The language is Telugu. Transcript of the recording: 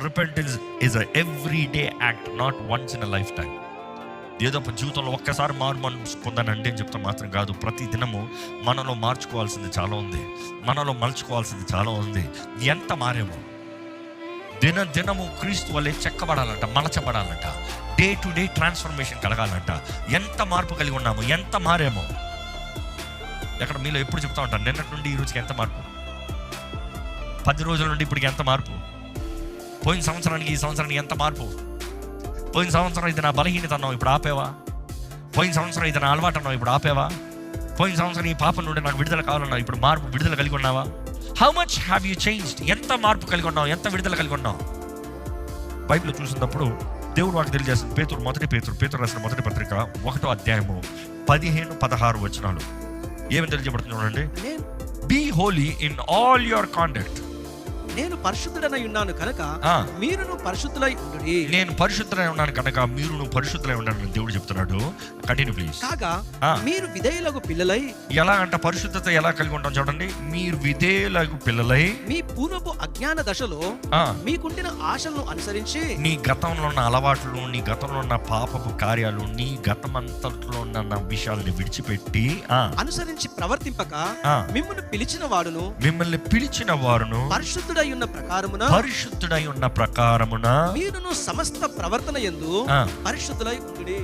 Repentance is a everyday act, not once in a life time. ఏదో జీవితంలో ఒక్కసారి మనసు పొందానంటే అని చెప్తాం మాత్రం కాదు. ప్రతి దినము మనలో మార్చుకోవాల్సింది చాలా ఉంది, మనలో మలుచుకోవాల్సింది చాలా ఉంది. ఎంత మారేమో దినము క్రీస్తు వల్లే చెక్కబడాలంట, మలచబడాలంట, డే టు డే ట్రాన్స్ఫర్మేషన్ కలగాలంట. ఎంత మార్పు కలిగి ఉన్నాము, ఎంత మారేమో. ఎక్కడ మీలో ఎప్పుడు చెప్తా ఉంటాను, నిన్నటి నుండి ఈ రోజుకి ఎంత మార్పు, 10 రోజుల నుండి ఇప్పటికి ఎంత మార్పు, పోయిన సంవత్సరానికి ఈ సంవత్సరానికి ఎంత మార్పు. పోయిన సంవత్సరం ఇది నా బలహీనత అన్నావు, ఇప్పుడు ఆపేవా? పోయిన సంవత్సరం ఇది నా అలవాటు అన్నావు, ఇప్పుడు ఆపేవా? పోయిన సంవత్సరం ఈ పాపం నుండి నాకు విడుదల కావాలన్నావు, ఇప్పుడు మార్పు విడుదల కలిగి ఉన్నావా? How much have you changed? ఎంత మార్పు కలిగి ఉన్నావు, ఎంత విడుదల కలిగి ఉన్నావు? బైబిల్ చూసినప్పుడు దేవుడు వాకి తెలియజేస్తుంది. పేతురు రాసిన మొదటి పత్రిక 1వ అధ్యాయము 15-16 వచనాలు ఏమని తెలియజేయబడుతుంది చూడండి. Be holy in all your conduct. నేను పరిశుద్ధుడనై ఉన్నాను కనుక మీరును పరిశుద్ధులై ఉండుడి. నేను పరిశుద్ధులై ఉన్నాను కనుక మీరును పరిశుద్ధులై ఉండండి దేవుడు చెప్తున్నాడు. Continue please. కాగా మీరు విధేయులకు పిల్లలై. ఎలా అంట పరిశుద్ధత ఎలా కలిగి ఉంటాం చూడండి. మీరు విధేయులకు పిల్లలై మీ పూర్వపు అజ్ఞాన దశలో మీకుండిన ఆశలను అనుసరించి, నీ గతంలో ఉన్న అలవాట్లు, నీ గతంలో ఉన్న పాపపు కార్యాలు, నీ గతమంతట్లో ఉన్న విషయాలని విడిచిపెట్టి అనుసరించి ప్రవర్తింపక మిమ్మల్ని పిలిచిన వారును పరిశుద్ధుడై ఉన్న ప్రకారమున మీరును సమస్త ప్రవర్తన యందు పరిశుద్ధులై ఉండుడి.